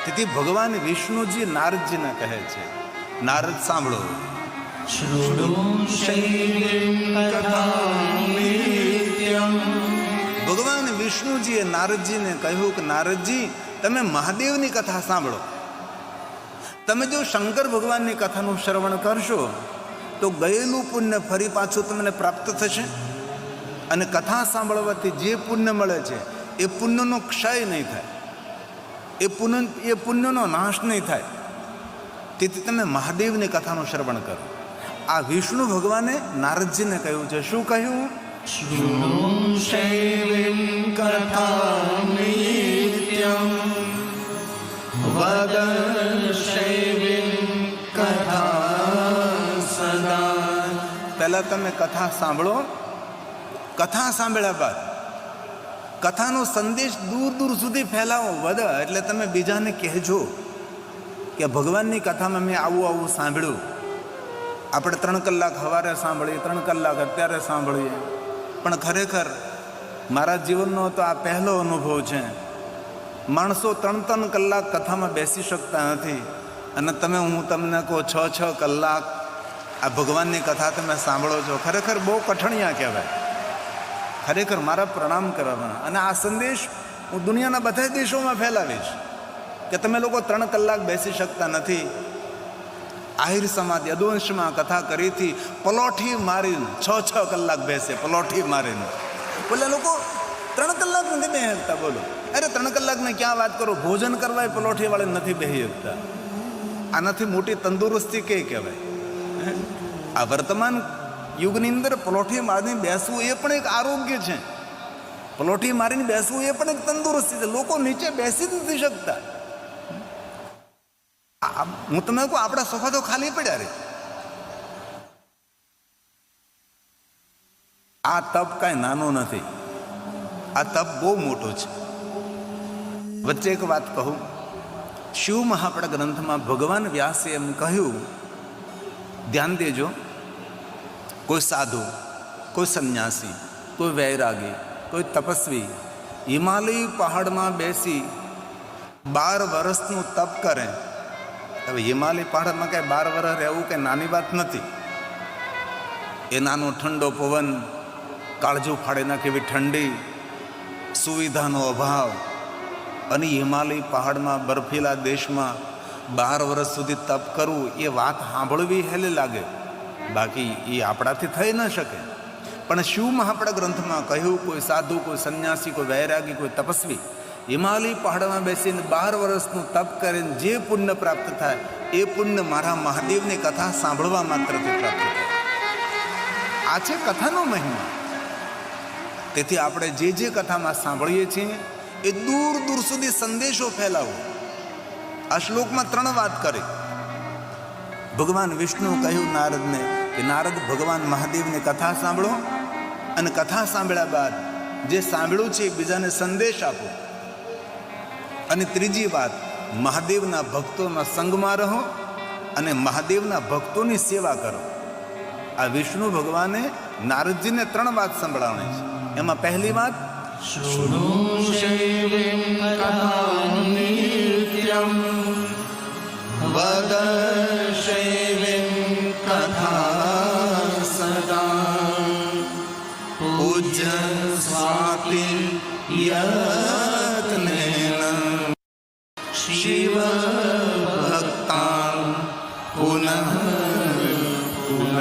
તેથી ભગવાન વિષ્ણુજી નારદજીને કહે છે, નારદ સાંભળો, ભગવાન વિષ્ણુજીએ નારદજીને કહ્યું કે નારદજી, તમે મહાદેવની કથા સાંભળો. તમે જો શંકર ભગવાનની કથાનું શ્રવણ કરશો તો ગયેલું પુણ્ય ફરી પાછું તમને પ્રાપ્ત થશે, અને કથા સાંભળવાથી જે પુણ્ય મળે છે એ પુણ્યનો ક્ષય નહીં થાય, એ પુણ્યનો નાશ નહીં થાય. તેથી તમે મહાદેવની કથાનું શ્રવણ કરો. આ વિષ્ણુ ભગવાને નારદજીને કહ્યું છે. શું કહ્યું? પહેલા તમે કથા સાંભળો. કથા સાંભળ્યા બાદ કથાનો સંદેશ દૂર દૂર સુધી ફેલાવો. વધે એટલે તમે બીજાને કહેજો કે ભગવાનની કથામાં મેં આવું આવું સાંભળ્યું. આપણે 3 કલાક સવારે સાંભળીએ, 3 કલાક અત્યારે સાંભળીએ, પણ ખરેખર મારા જીવનનો તો આ પહેલો અનુભવ છે. માણસો 3 કલાક કથામાં બેસી શકતા નથી, અને હું તમને કહું 6 કલાક આ ભગવાનની કથા તમે સાંભળો છો. ખરેખર બહુ કઠણિયા કહેવાય. ખરેખર મારા પ્રણામ કરવાના. અને આ સંદેશ હું દુનિયાના બધા દેશોમાં ફેલાવીશ કે તમે લોકો 3 કલાક બેસી શકતા નથી. આહિર સમાજ યદુવંશમાં કથા કરીથી પલોઠી મારીને 6 કલાક બેસે, પલોઠી મારીને. બોલે લોકો 3 કલાક નથી બેસી શકતા. બોલો, અરે 3 કલાકને ક્યાં વાત કરો, ભોજન કરવા પલોઠી વાળે નથી બેસી શકતા. આનાથી મોટી તંદુરસ્તી કઈ કહેવાય? આ વર્તમાન યુગની અંદર પલોઠી મારીને બેસવું એ પણ એક આરોગ્ય છે. પલોઠી મારીને બેસવું એ પણ એક તંદુરસ્તી છે. લોકો નીચે બેસી જ નથી શકતા. હું તમને કહું, આપણા સોફા તો ખાલી પડ્યા રે. આ તપ કાંઈ નાનો નથી, આ તપ બહુ મોટો છે. વચ્ચે એક વાત કહું. શિવ મહાપડા ગ્રંથમાં ભગવાન વ્યાસે એમ કહ્યું, ધ્યાન દેજો, કોઈ સાધુ, કોઈ સંન્યાસી, કોઈ વૈરાગી, કોઈ તપસ્વી હિમાલય પહાડમાં બેસી 12 વર્ષનું તપ કરે. હવે હિમાલય પહાડમાં કાંઈ 12 વર્ષ રહેવું કંઈ નાની વાત નથી. એ નાનો ઠંડો પવન, કાળજું ફાડી નાખે એવી ઠંડી, સુવિધાનો અભાવ, અને હિમાલય પહાડમાં બરફીલા દેશમાં 12 વર્ષ સુધી તપ કરવું, એ વાત સાંભળવી હેલી લાગે, બાકી એ આપણાથી થઈ ન શકે. પણ શિવ મહાપડા ગ્રંથમાં કહ્યું, કોઈ સાધુ, કોઈ સંન્યાસી, કોઈ વૈરાગી, કોઈ તપસ્વી હિમાલય પહાડમાં બેસીને 12 વર્ષનું તપ કરીને જે પુણ્ય પ્રાપ્ત થાય એ પુણ્ય મારા મહાદેવની કથા સાંભળવા માત્રથી પ્રાપ્ત થાય. આ છે કથાનો મહિમા. તેથી આપણે જે કથામાં સાંભળીએ છીએ એ દૂર દૂર સુધી સંદેશો ફેલાવો. આ શ્લોકમાં 3 વાત કરી. ભગવાન વિષ્ણુ કહ્યું નારદને કે નારદ, ભગવાન મહાદેવની કથા સાંભળો, અને કથા સાંભળ્યા બાદ જે સાંભળ્યું છે એ બીજાને સંદેશ આપો. અને ત્રીજી વાત, મહાદેવના ભક્તોના સંગમાં રહો અને મહાદેવના ભક્તોની સેવા કરો. આ વિષ્ણુ ભગવાને નારદજીને 3 વાત સંભળાવણી છે. એમાં પહેલી વાત, પૂજ્ય સ્વાતિ શિવ ભક્તાન પુનઃ પુનઃ,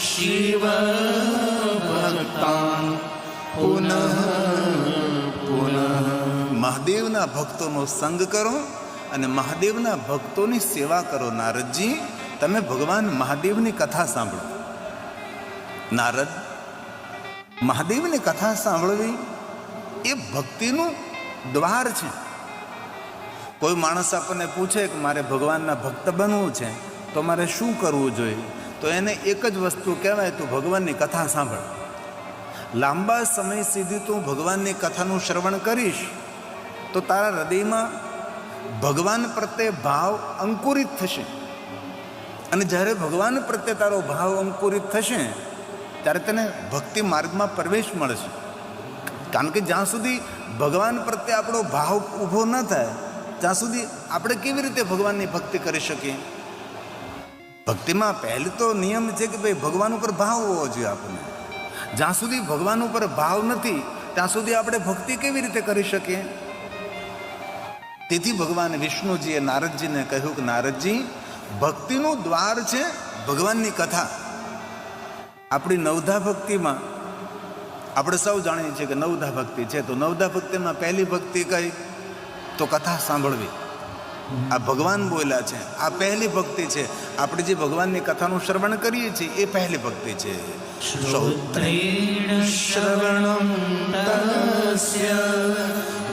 શિવ ભક્તાન પુનઃ પુનઃ. મહાદેવના ભક્તોનો સંગ કરો અને મહાદેવના ભક્તોની સેવા કરો. નારદજી, તમે ભગવાન મહાદેવની કથા સાંભળો. નારદ, મહાદેવની કથા સાંભળવી એ ભક્તિનું દ્વાર છે. કોઈ માણસ આપણને પૂછે કે મારે ભગવાનના ભક્ત બનવું છે તો મારે શું કરવું જોઈએ, તો એને એક જ વસ્તુ કહેવાય, તો ભગવાનની કથા સાંભળ. લાંબા સમય સુધી તું ભગવાનની કથાનું શ્રવણ કરીશ તો તારા હૃદયમાં ભગવાન પ્રત્યે ભાવ અંકુરિત થશે. અને જ્યારે ભગવાન પ્રત્યે તારો ભાવ અંકુરિત થશે ત્યારે તને ભક્તિ માર્ગમાં પ્રવેશ મળશે. કારણ કે જ્યાં સુધી ભગવાન પ્રત્યે આપણો ભાવ ઊભો ન થાય ત્યાં સુધી આપણે કેવી રીતે ભગવાનની ભક્તિ કરી શકીએ? ભક્તિમાં પહેલું તો નિયમ છે કે ભાઈ ભગવાન ઉપર ભાવ હોવો જોઈએ આપણને. જ્યાં સુધી ભગવાન ઉપર ભાવ નથી ત્યાં સુધી આપણે ભક્તિ કેવી રીતે કરી શકીએ? તેથી ભગવાન વિષ્ણુજીએ નારદજીને કહ્યું કે નારદજી, ભક્તિનું દ્વાર છે ભગવાનની કથા. આપણી નવધા ભક્તિમાં આપણે સૌ જાણીએ છીએ કે નવધા ભક્તિ છે, તો નવધા ભક્તિમાં પહેલી ભક્તિ કઈ? તો કથા સાંભળવી. આ ભગવાન બોલ્યા છે, આ પહેલી ભક્તિ છે. આપણે જે ભગવાનની કથાનું શ્રવણ કરીએ છીએ એ પહેલી ભક્તિ છે.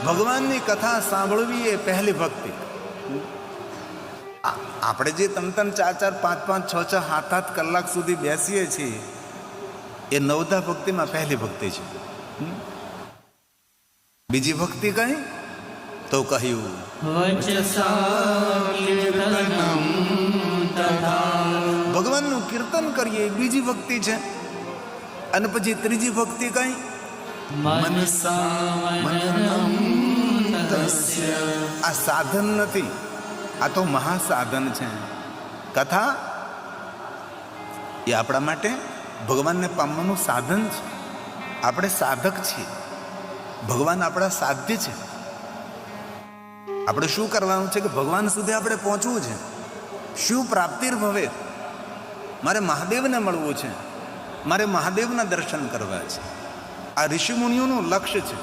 ભગવાનની કથા સાંભળવી એ પહેલી ભક્તિ. આપણે જે 3-3, 4-4, 5-5, 6-6, 7-7 કલાક સુધી બેસીએ છીએ એ નવધા ભક્તિમાં પહેલી ભક્તિ છે. બીજી ભક્તિ કઈ? તો કહ્યું ભગવાનનું કીર્તન કરીએ બીજી ભક્તિ છે. અને પછી ત્રીજી ભક્તિ કઈ? આ સાધન નથી, આ તો મહાસાધન છે. કથા એ આપણા માટે ભગવાનને પામવાનું સાધન છે. આપણે સાધક છીએ, ભગવાન આપણા સાધ્ય છે. આપણે શું કરવાનું છે કે ભગવાન સુધી આપણે પહોંચવું છે. શું પ્રાપ્તિર્ભવે, મારે મહાદેવને મળવું છે, મારે મહાદેવના દર્શન કરવા છે. આ ઋષિમુનિઓનું લક્ષ્ય છે.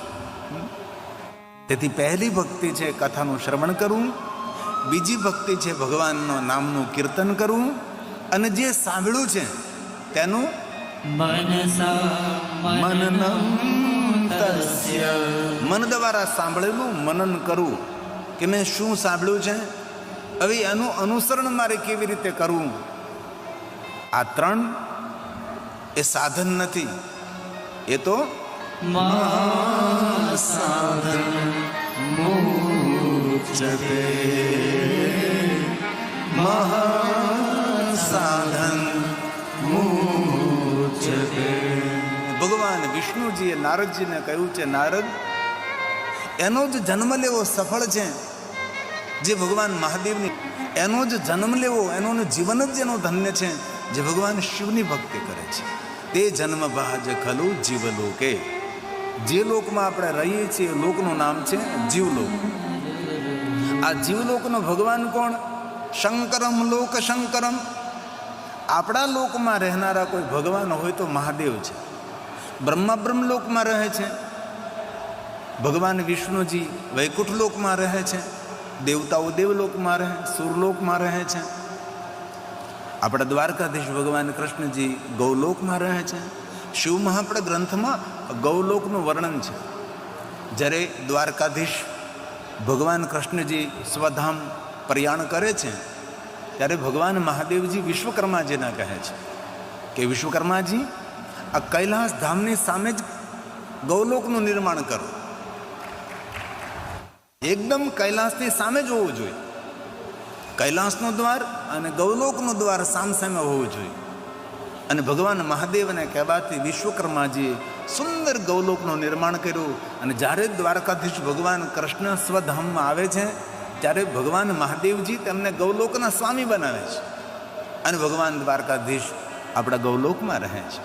તેથી પહેલી ભક્તિ છે કથાનું શ્રવણ કરવું, બીજી ભક્તિ છે ભગવાનના નામનું કીર્તન કરવું, અને જે સાંભળ્યું છે તેનું મન દ્વારા સાંભળેલું મનન કરવું કે મેં શું સાંભળ્યું છે, હવે એનું અનુસરણ મારે કેવી રીતે કરવું. આ 3 એ સાધન નથી, એ તો ભગવાન વિષ્ણુજીએ નારદજીને કહ્યું છે, નારદ, એનો જ જન્મ લેવો સફળ છે જે ભગવાન મહાદેવની, એનો જ જન્મ લેવો, એનું જીવન જ એનો ધન્ય છે જે ભગવાન શિવની ભક્તિ કરે છે. તે જન્મ ભાજ ખલું જીવલોકે. જે લોકમાં આપણે રહીએ છીએ એ લોકનું નામ છે જીવલોક. આ જીવલોકનો ભગવાન કોણ? શંકરમ લોક શંકરમ. આપણા લોકમાં રહેનારા કોઈ ભગવાન હોય તો મહાદેવ છે. બ્રહ્મલોકમાં રહે છે ભગવાન વિષ્ણુજી, વૈકુંઠ લોકમાં રહે છે, દેવતાઓ દેવલોકમાં રહે, સુરલોકમાં રહે છે. આપણા દ્વારકાધીશ ભગવાન કૃષ્ણજી ગૌલોકમાં રહે છે. શિવ મહાપડ ગ્રંથમાં ગૌલોકનું વર્ણન છે. જ્યારે દ્વારકાધીશ ભગવાન કૃષ્ણજી સ્વધામ પ્રયાણ કરે છે ત્યારે ભગવાન મહાદેવજી વિશ્વકર્માજીને કહે છે કે વિશ્વકર્માજી, આ કૈલાસ ધામની સામે જ ગૌલોકનું નિર્માણ કરો. એકદમ કૈલાસની સામે જ હોવું જોઈએ. કૈલાસનું દ્વાર અને ગૌલોકનું દ્વાર સામસામે હોવું જોઈએ. અને ભગવાન મહાદેવને કહેવાથી વિશ્વકર્માજીએ સુંદર ગૌલોકનું નિર્માણ કર્યું. અને જ્યારે દ્વારકાધીશ ભગવાન કૃષ્ણ સ્વધામમાં આવે છે ત્યારે ભગવાન મહાદેવજી તેમને ગૌલોકના સ્વામી બનાવે છે. અને ભગવાન દ્વારકાધીશ આપણા ગૌલોકમાં રહે છે.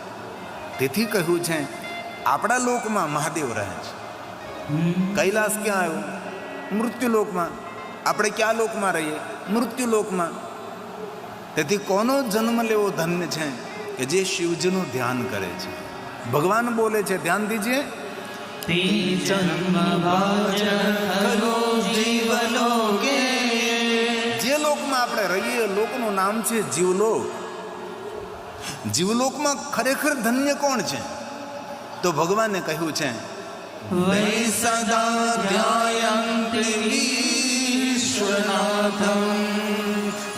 તેથી કહ્યું છે આપણા લોકમાં મહાદેવ રહે છે. કૈલાસ ક્યાં આવ્યું? મૃત્યુલોકમાં. આપણે ક્યાં લોકમાં રહીએ? મૃત્યુલોકમાં. તેથી કોનો જન્મ લેવો ધન્ય છે કે જે શિવજીનું ધ્યાન કરે છે. ભગવાન બોલે છે, ધ્યાન દીજીએ, જે લોકમાં આપણે રહીએ લોકનું નામ છે જીવલોક. જીવલોકમાં ખરેખર ધન્ય કોણ છે? તો ભગવાને કહ્યું છે,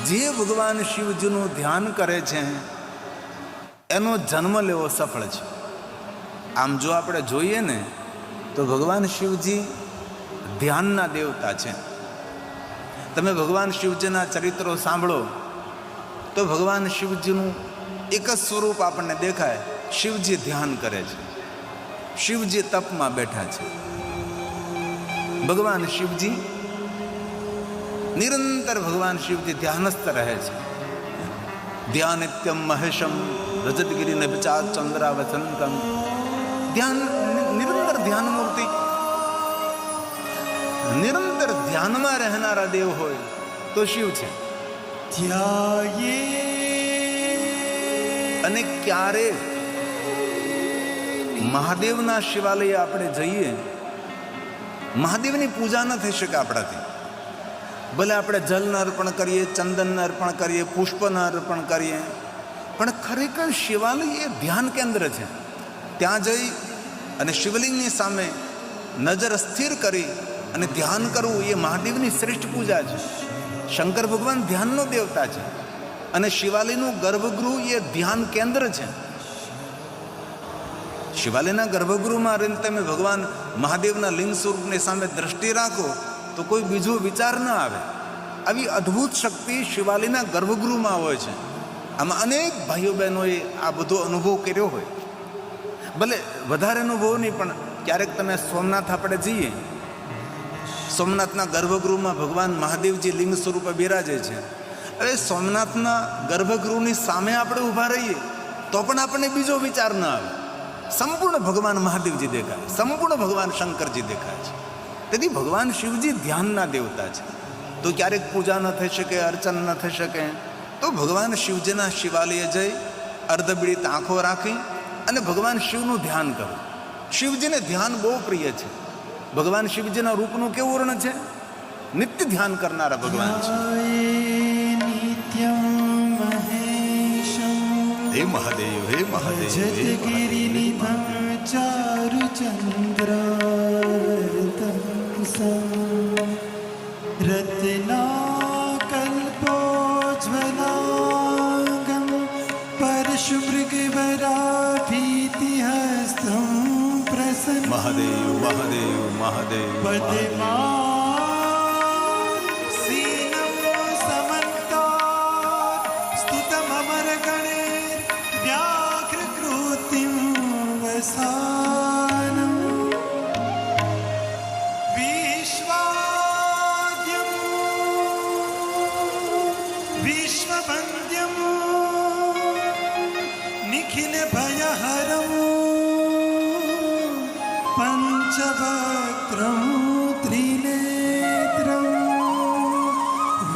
જે ભગવાન શિવજીનું ધ્યાન કરે છે એનો જન્મ લેવો સફળ છે. આમ જો આપણે જોઈએ ને તો ભગવાન શિવજી ધ્યાનના દેવતા છે. તમે ભગવાન શિવજીના ચરિત્રો સાંભળો તો ભગવાન શિવજીનું એક જ સ્વરૂપ આપણને દેખાય. શિવજી ધ્યાન કરે છે, શિવજી તપમાં બેઠા છે. ભગવાન શિવજી નિરંતર ભગવાન શિવજી ધ્યાનસ્થ રહે છે. ધ્યાનિત્યમ મહેશમ રજતગીરી નભચાત ચંદ્રાવસંતમ. ધ્યાન, નિરંતર ધ્યાન મૂર્તિ, નિરંતર ધ્યાનમાં રહેનારા દેવ હોય તો શિવ છે. અને ક્યારે મહાદેવના શિવાલય આપણે જઈએ, મહાદેવની પૂજા ન થઈ શકે આપણાથી. ભલે આપણે જલને અર્પણ કરીએ, ચંદનને અર્પણ કરીએ, પુષ્પને અર્પણ કરીએ, પણ ખરેખર શિવાલય એ ધ્યાન કેન્દ્ર છે. ત્યાં જઈ અને શિવલિંગની સામે નજર સ્થિર કરી અને ધ્યાન કરવું એ મહાદેવની શ્રેષ્ઠ પૂજા છે. શંકર ભગવાન ધ્યાનનો દેવતા છે અને શિવાલયનું ગર્ભગૃહ એ ધ્યાન કેન્દ્ર છે. શિવાલયના ગર્ભગૃહમાં રહીને તમે ભગવાન મહાદેવના લિંગ સ્વરૂપની સામે દ્રષ્ટિ રાખો તો કોઈ બીજો વિચાર ન આવે. આવી અદ્ભુત શક્તિ શિવાલયના ગર્ભગૃહમાં હોય છે. આમાં અનેક ભાઈઓ બહેનોએ આ બધો અનુભવ કર્યો હોય. ભલે વધારે અનુભવ નહીં, પણ ક્યારેક તમે સોમનાથ આપણે જઈએ, સોમનાથના ગર્ભગૃહમાં ભગવાન મહાદેવજી લિંગ સ્વરૂપે બિરાજે છે. હવે સોમનાથના ગર્ભગૃહની સામે આપણે ઊભા રહીએ તો પણ આપણને બીજો વિચાર ન આવે. સંપૂર્ણ ભગવાન મહાદેવજી દેખાય, સંપૂર્ણ ભગવાન શંકરજી દેખાય છે. તેથી ભગવાન શિવજી ધ્યાનના દેવતા છે. તો ક્યારેક પૂજા ન થઈ શકે, અર્ચન ન થઈ શકે, તો ભગવાન શિવજીના શિવાલય જઈ અર્ધબીડિત આંખો રાખી અને ભગવાન શિવનું ધ્યાન કરો. શિવજીને ધ્યાન બહુ પ્રિય છે. ભગવાન શિવજીના રૂપનું કેવું વર્ણન છે? નિત્ય ધ્યાન કરનારા ભગવાન છે. હે મહાદેવ, હે મહાદેવ, रत्नाकल्पोज्ज्वलाङ्गं परशुमृगवराभीतिहस्तं प्रसन्नं મહાદેવ, મહાદેવ, મહાદેવ, पद्मासीनं समन्तात् स्तुतममरगणैर्व्याघ्रकृतिं वसानं विश्ववन्द्यं निखिलभयहरं पञ्चवक्त्रं त्रिनेत्रं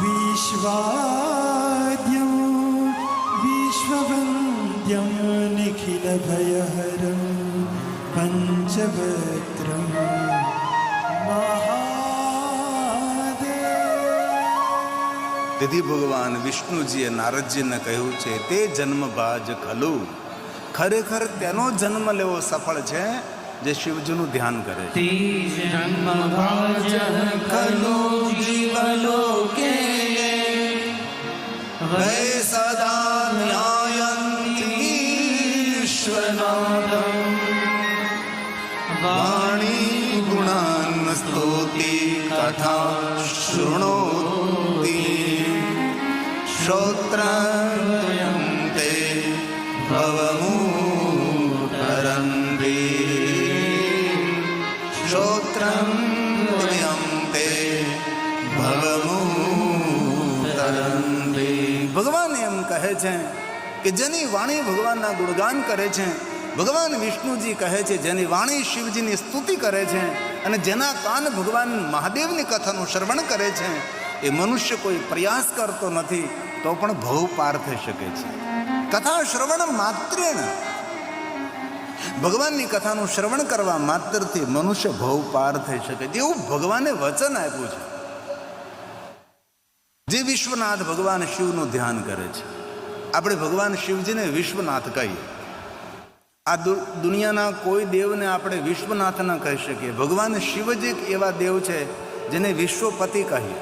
विश्वाद्यं विश्ववन्द्यं निखिलभयहरं पञ्चवक्त्रं તેથી ભગવાન વિષ્ણુજીએ નારદજીને કહ્યું છે, તે જન્મ બાજ ખલો. ખરેખર તેનો જન્મ લેવો સફળ છે જે શિવજીનું ધ્યાન કરે છે. સદા વાણી ગુણાન સ્તુતિ કથા શૃણોતિ શ્રોત્રયં તે ભવમૂઢરંતિ. શ્રોત્રયં તે ભવમૂઢરંતિ. ભગવાન એમ કહે છે કે જેની વાણી ભગવાનના ગુણગાન કરે છે, ભગવાન વિષ્ણુજી કહે છે જેની વાણી શિવજીની સ્તુતિ કરે છે અને જેના કાન ભગવાન મહાદેવની કથાનું શ્રવણ કરે છે, એ મનુષ્ય કોઈ પ્રયાસ કરતો નથી તો પણ ભવ પાર થઈ શકે છે. કથા શ્રવણ માત્રેણ, ભગવાનની કથાનું શ્રવણ કરવા માત્રથી મનુષ્ય ભવ પાર થઈ શકે છે. એવું ભગવાને વચન આપ્યું છે. જે વિશ્વનાથ ભગવાન શિવનું ધ્યાન કરે છે, આપણે ભગવાન શિવજીને વિશ્વનાથ કહીએ. આ દુનિયાના કોઈ દેવને આપણે વિશ્વનાથ ન કહી શકીએ. ભગવાન શિવ જ એક એવા દેવ છે જેને વિશ્વપતિ કહીએ,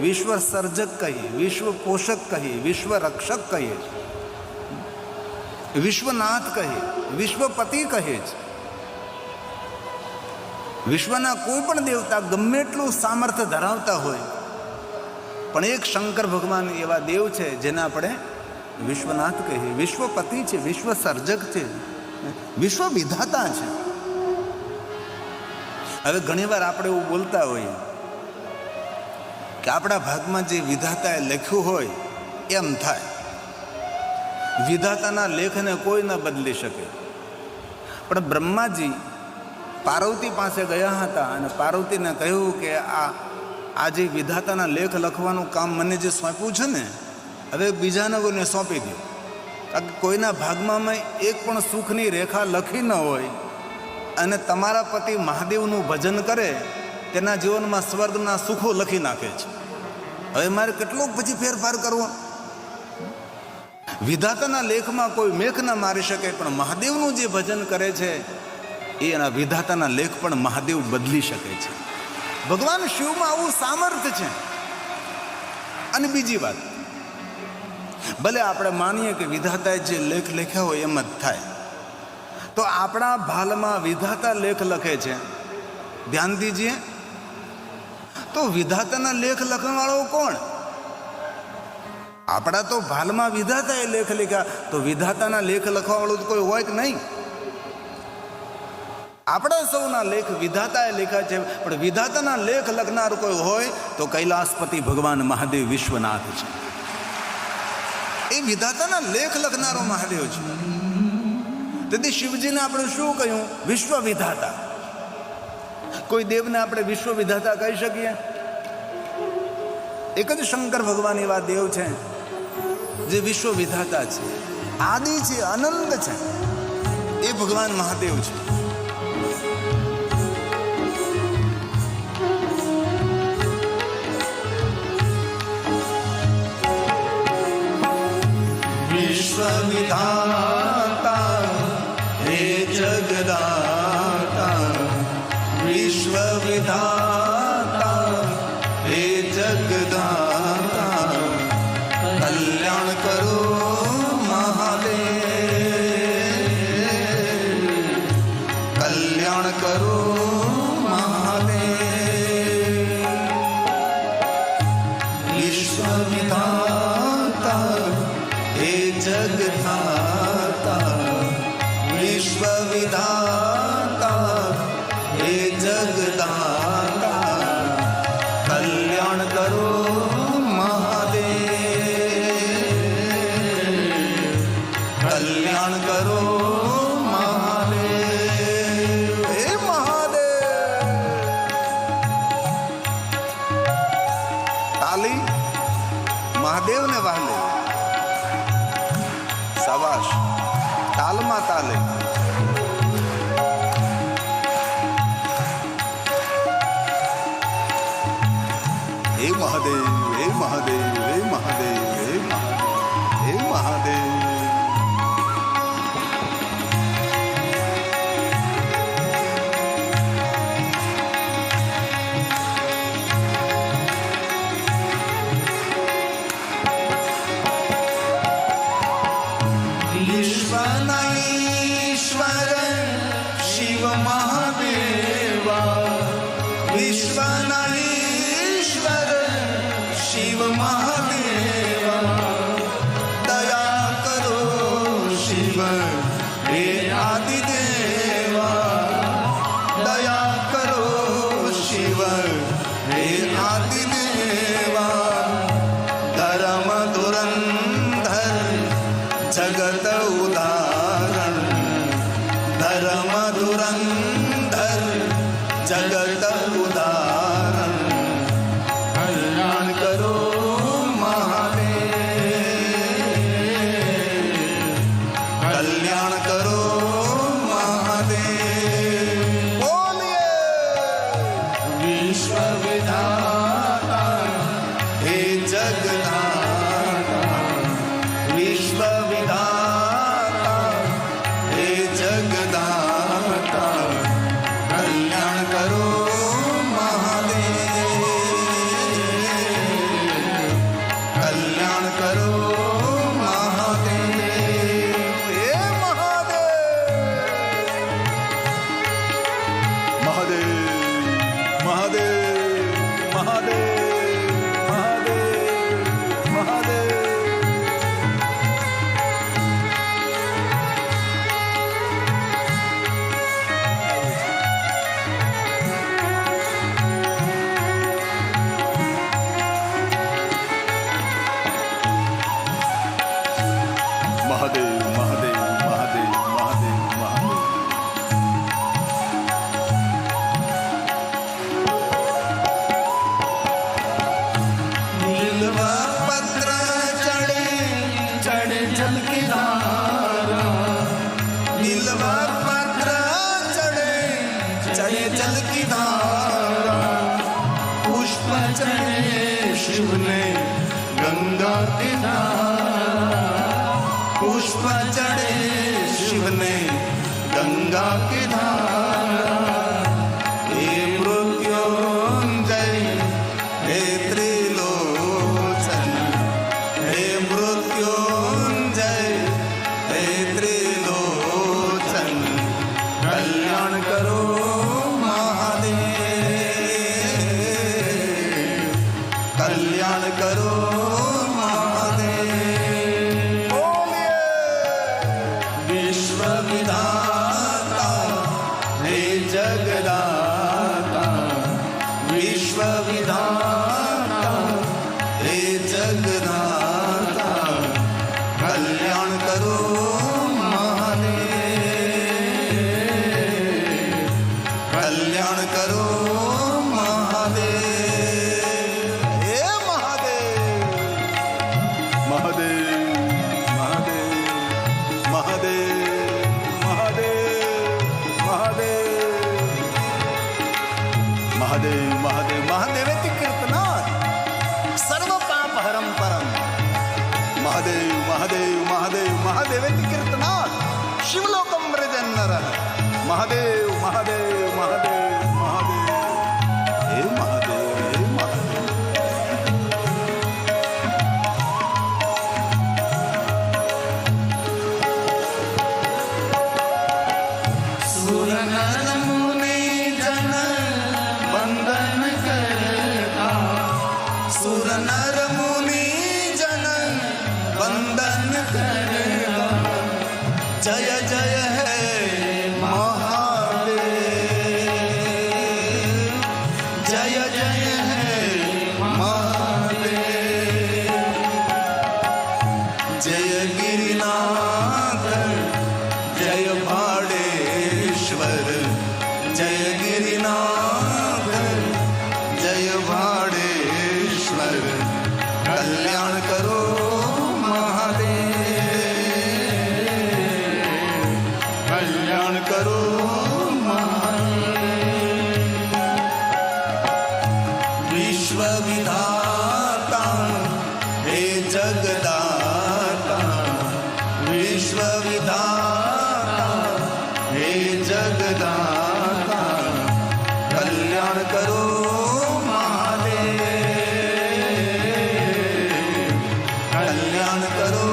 વિશ્વ સર્જક કહીએ, વિશ્વ પોષક કહીએ, વિશ્વ રક્ષક કહીએ, વિશ્વનાથ કહીએ, વિશ્વપતિ કહીએ છે. વિશ્વના કોઈ પણ દેવતા ગમે એટલું સામર્થ્ય ધરાવતા હોય, પણ એક શંકર ભગવાન એવા દેવ છે જેને આપણે વિશ્વનાથ કહીએ. વિશ્વપતિ છે, વિશ્વ સર્જક છે, વિશ્વ વિધાતા છે. હવે ઘણીવાર આપણે એવું બોલતા હોઈએ કે આપણા ભાગમાં જે વિધાતાએ લખ્યું હોય એમ થાય. વિધાતાના લેખને કોઈ ન બદલી શકે. પણ બ્રહ્માજી પાર્વતી પાસે ગયા હતા અને પાર્વતીને કહ્યું કે આ જે વિધાતાના લેખ લખવાનું કામ મને જે સોંપ્યું છે ને, હવે બીજાને કોઈને સોંપી દો. કારણ કે કોઈના ભાગમાં મેં એક પણ સુખની રેખા લખી ન હોય અને તમારા પતિ મહાદેવનું ભજન કરે તેના જીવનમાં સ્વર્ગના સુખો લખી નાખે છે. હવે મારે કેટલોક પછી ફેરફાર કરવો? વિધાતાના લેખમાં કોઈ મેઘ ન મારી શકે, પણ મહાદેવનું જે ભજન કરે છે એના વિધાતાના લેખ પણ મહાદેવ બદલી શકે છે. ભગવાન શિવમાં આવું સામર્થ્ય છે. અને બીજી વાત, ભલે આપણે માનીએ કે વિધાતાએ જે લેખ લખ્યા હોય એમ જ થાય, તો આપણા ભાલમાં વિધાતા લેખ લખે છે. ધ્યાન દીજીએ, તો વિધાતાના લેખ લખવાવાળો કોણ? આપણા તો ભાલમાં વિધાતાએ લેખ લખ્યા, તો વિધાતાના લેખ લખવાવાળું તો કોઈ હોય કે નહીં? આપણા સૌના લેખ વિધાતાએ લખ્યા છે, પણ વિધાતાના લેખ લખનાર કોઈ હોય તો કૈલાસપતિ ભગવાન મહાદેવ વિશ્વનાથ છે. એ વિધાતાના લેખ લખનારો મહાદેવ છે. તેથી શિવજીને આપણે શું કહ્યું? વિશ્વ વિધાતા. કોઈ દેવને આપણે વિશ્વ વિધાતા કહી શકીએ? એક જ શંકર ભગવાન એવા દેવ છે જે વિશ્વ વિધાતા છે, આદિ છે, અનંત છે. એ ભગવાન મહાદેવ છે. વિશ્વ વિધાતા હે જગદાતા, વિશ્વ વિધાતા હે જગદાતા, કલ્યાણ કરો મહાદેવ, કલ્યાણ કરો મહાદેવ. વિશ્વ વિધાતા હે જગદાતા, વિશ્વ વિધાતા હે જગદાતા, કલ્યાણ કરો મહાદેવ, કલ્યાણ કરો મહાદેવ. હે મહાદેવ! તાલી મહાદેવને વાલે. શાબાશ, તાલમાં તાલે. હે મહાદેવ, હે મહાદેવ, હે મહાદેવ, હે મહાદેવ, હે મહાદેવ. વિશ્વના ઈશ્વર શિવ મહાદેવા, વિશ્વના ઈશ્વર શિવ મહાદેવા, દયા કરો શિવ હે આદિદેવા, દયા કરો શિવ હે આદિદેવા. ધર્મ ધુરંધર જગત ઉદાહરણ, ધર્મ ધુરંધર જગત ઉદાહરણ, કલ્યાણ કરો મહાદેવ, કલ્યાણ કરો મહાદેવ. બોલીએ વિશ્વ વિધાતા હે જગદાતા, વિશ્વ વિધાતા હે જગદાતા, કલ્યાણ કરો મહાદેવ, કલ્યાણ કરો મહાદેવ. હે મહાદેવ, મહાદેવ, મહાદેવ, મહાદેવ. शिव ने गंगा की धारा, पुष्प चढ़े शिव ने गंगा की धारा। हे मृत्युंजय हे त्रिलोचन, हे मृत्युंजय हे त्रिलोचन, कल्याण करो महादेव, कल्याण करो महादेव। बोलिए विश्व विधाता हे जगदाता, विश्व विधाता हे जगदाता, कल्याण करो महादेव, कल्याण करो महादेव। हे महादेव महादेव महादेव महादेव महादेव महादेव महादेव महादेवेति कीर्तनात् सर्व पाप हरम परम। महादेव महादेव महादेव महादेवेति कीर्तनात् शिवलोकम व्रजन् नरः। महादेव महादेव महादेव महादेव हे महादेव हे महादेव। सुर नर मुनि जन वंदन करता, सुर नर मुनि जन वंदन करता, जय जय है महादेव, जय जय है महादेव। जय गिरिनाथ जय भाड़ेश्वर, जय गिरिनाथ जय भाड़ेश्वर, कल्याण करो महादेव, कल्याण करो महादेव। विश्व विधाता हे जगदाता, विश्व विधाता हे जगदाता, कल्याण करो महादेव, कल्याण करो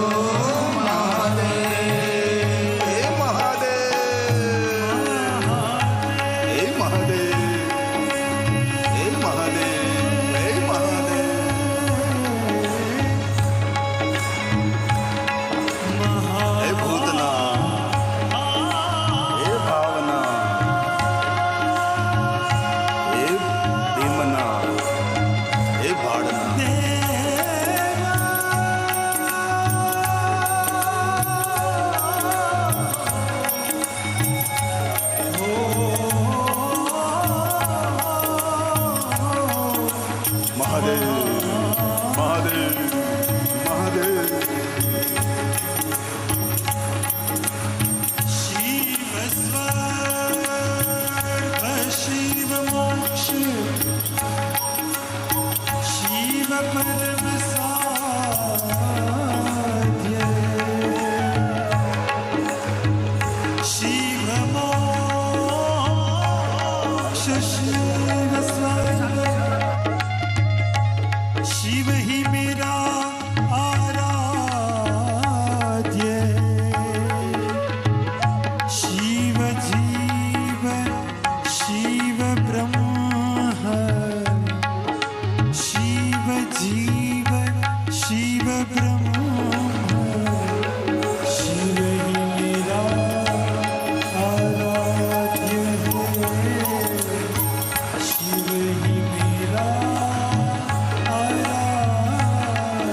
महादेव। हे महादेव हे महादेव हे महादेव हे महादेव। हे भूतनाथ हे भावना हे भीमना हे भाड़ना। महादेव महादेव महादेव। शिव स्वर्ग शिव मोक्ष शिव परम साध्य, शिव मोक्ष शिव स्वर्ग, शिव ही मेरा आराध्य, शिव जीव शिव ब्रह्म, शिव जीव शिव ब्रह्म, शिव ही मेरा आराध्य है, शिव ही मेरा आराध्य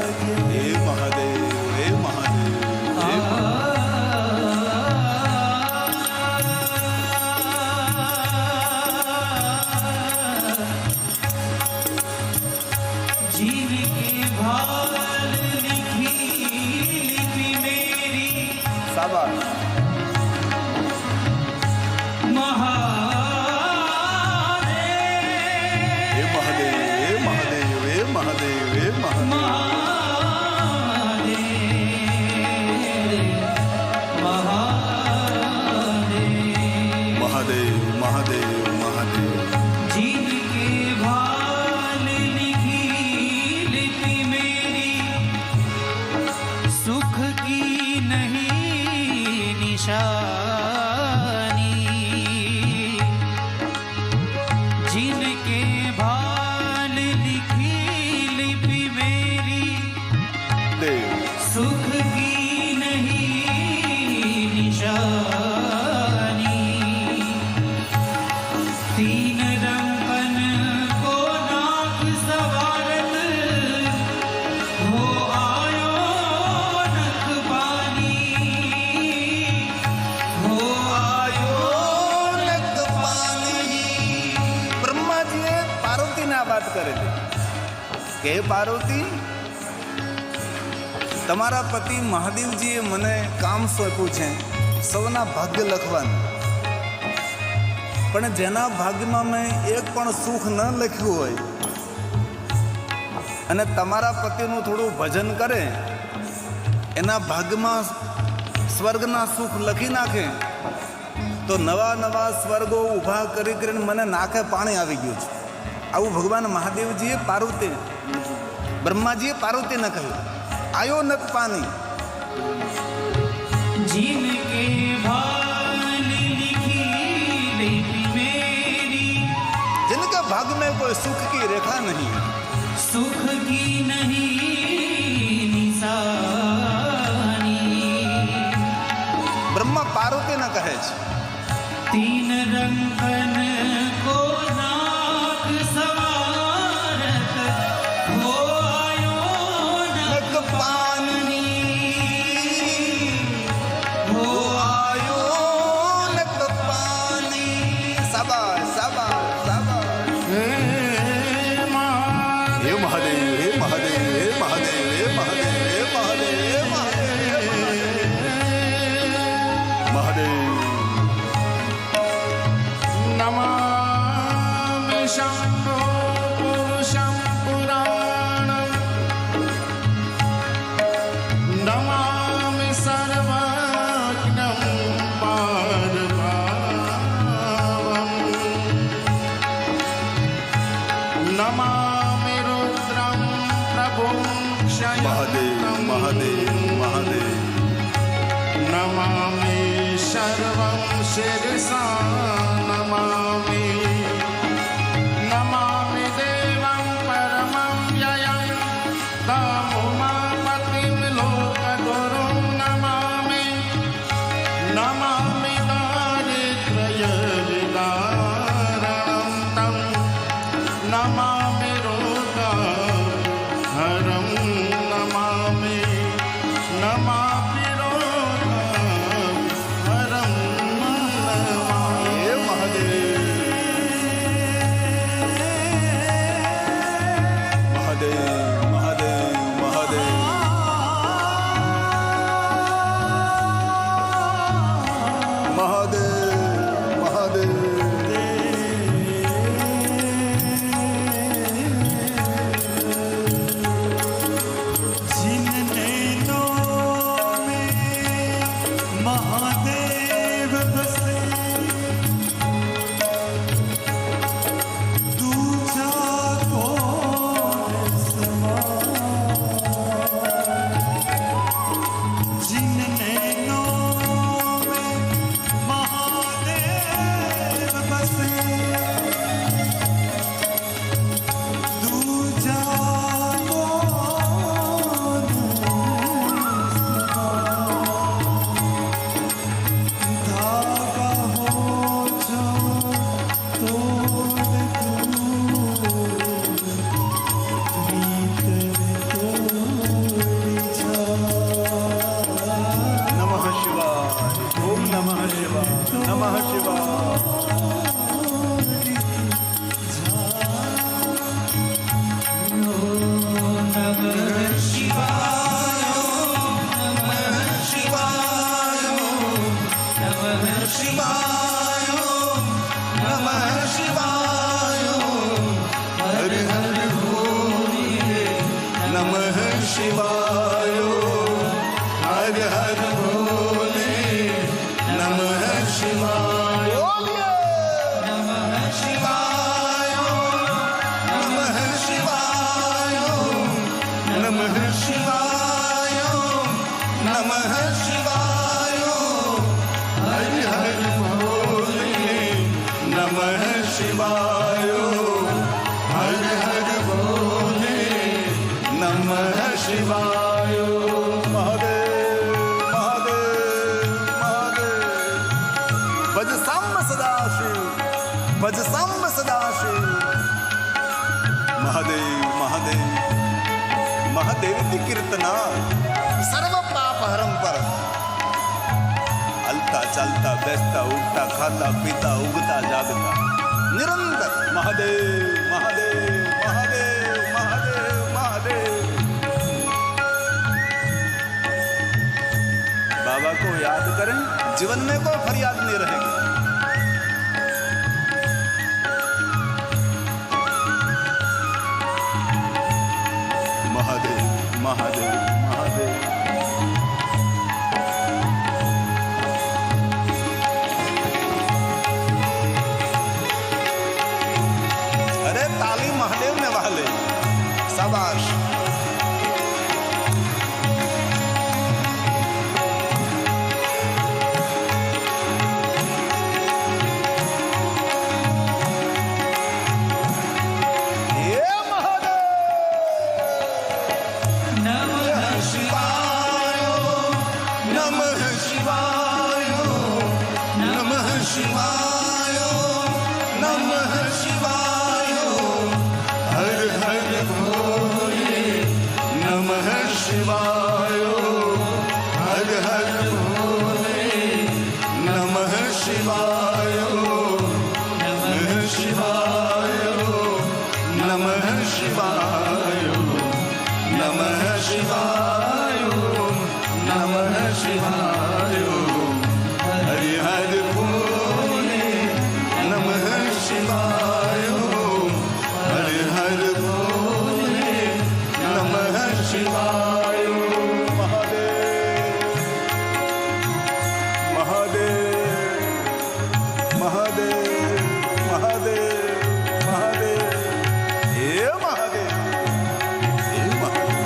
है। हे महादेव हे महादेव हे जीव के भाल लिखी लिपि मेरी, शाबाश। महादेव हे महादेव हे महादेव हे महादेव હે મહાદેવ. મહાદેવ મહાદેવ મહાદેવ. जिनके भाल लिखी लिपि मेरी, सुख की नहीं निशानी. जिनके भाल लिखी लिपि मेरी, દેવ सुख की नहीं निशानी. तीन रंगन को नाक सवारत, हो आयो नख पानी, हो आयो નખ પાની. બ્રહ્માજીએ પાર્વતીને આ વાત કરેલી કે પાર્વતી, તમારા પતિ મહાદેવજીએ મને કામ સોંપ્યું છે સૌના ભાગ્ય લખવાનું, પણ જેના ભાગ્યમાં મેં એક પણ સુખ ન લખ્યું હોય અને તમારા પતિનું થોડું ભજન કરે, એના ભાગ્યમાં સ્વર્ગના સુખ લખી નાખે તો નવા નવા સ્વર્ગો ઊભા કરી કરીને મને નાકે પાણી આવી ગયું છે. આવું ભગવાન મહાદેવજીએ પાર્વતી, બ્રહ્માજીએ પાર્વતીને કહ્યું. આયો નક પાણી. जिनके भाल लिखी लिपि मेरी, जिनके भाग में कोई सुख की रेखा नहीं, सुख की नहीं निशानी. બ્રહ્મા પાર્વતીને કહે છે तीन रंगन को नाक सवारत, हो आयो નક नख પાણી, हो આયો નક પાણી. શાબાશ શાબાશ શાબાશ. હે મહાદેવ. હે મહાદેવ હે મહાદેવ હે મહાદેવ હે મહાદેવ હે મહાદેવ હે મહાદેવ મહાદેવ. નમામિ શંભો પુરુષં પુરાણં. નમામિ સર્વજ્ઞં પારભાવં. નમામિ રુદ્રં પ્રભું મહાદેવ ક્ષયંતં. મહાદેવ મહાદેવ. નમામિ સર્વં શિરસા નમામિ. નમામિ દેવં પરમં વ્યયં તમુમાપતિં લોકગુરું નમામિ. નમામિ દારિદ્ર્ય વિદારણં तं. નમામિ રોગહરં નમામિ. નમામિ રોગહરં નમામિ. હે મહાદેવ મહાદેવ મહાદેવ મહાદેવ. મહાદેવ મહાદેવ. शिवाय हर हर भोले नमः शिवाय नमः शिवाय नमः शिवाय नमः शिवाय नमः शिवाय हर हर भोले नमः शिवाय हर हर भोले नमः शिवाय महादेव महादेव महादेव भज सांब सदाशिव भज सांब सदाशिव महादेव महादेव महादेव कीर्तना सर्व पाप हरम पर हलता चलता बैसता उठता खाता पीता उगता जागता निरंतर महादेव महादेव महादेव महादेव महादेव। बाबा को याद करें, जीवन में कोई फरियाद नहीं रहेगी। महादेव महादेव महादेव। अरे ताली महादेव ने वाले, शाबाश। नमः शिवाय नमः शिवाय नमः शिवाय नमः शिवाय हर हर भोले नमः शिवाय हर हर भोले नमः शिवाय नमः शिवाय नमः शिवाय नमः शिवाय नमः शिवाय हरि हर भोले नमः शिवाय हरि हर भोले नमः शिवाय। महादेव महादेव महादेव महादेव महादेव हे महादेव हे महादेव।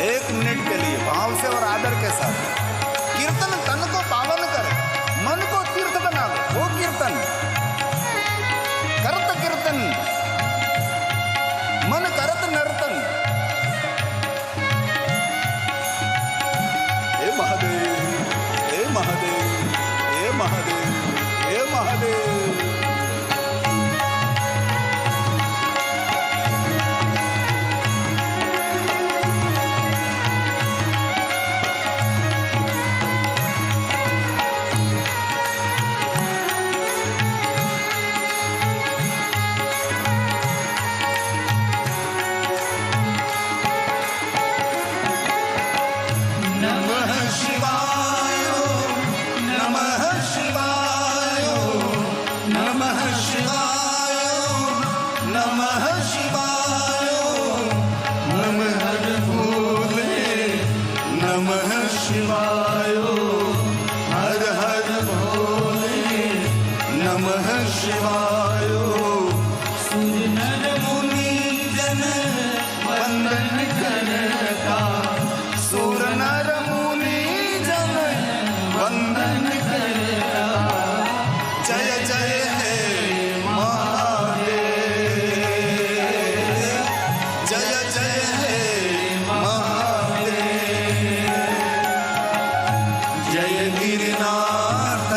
एक मिनट के लिए भाव से और आदर के साथ कीर्तन तन को पावन करे, मन को तीर्थ बनावे, वो कीर्तन। करत कीर्तन मन करत नर्तन। हे महादेव हे महादेव हे महादेव हे महादेव। नमः शिवाय नमः शिवाय नमः शिवाय नमः शिवाय नमः हर भोले नमः शिवाय हर हर भोले नमः शिवाय। सुर नर मुनि जन वंदन करता सुर नर मुनि जन वंदन करता। जय जय हे महादेव जय जय हे महादेव। जय गिरिनाथ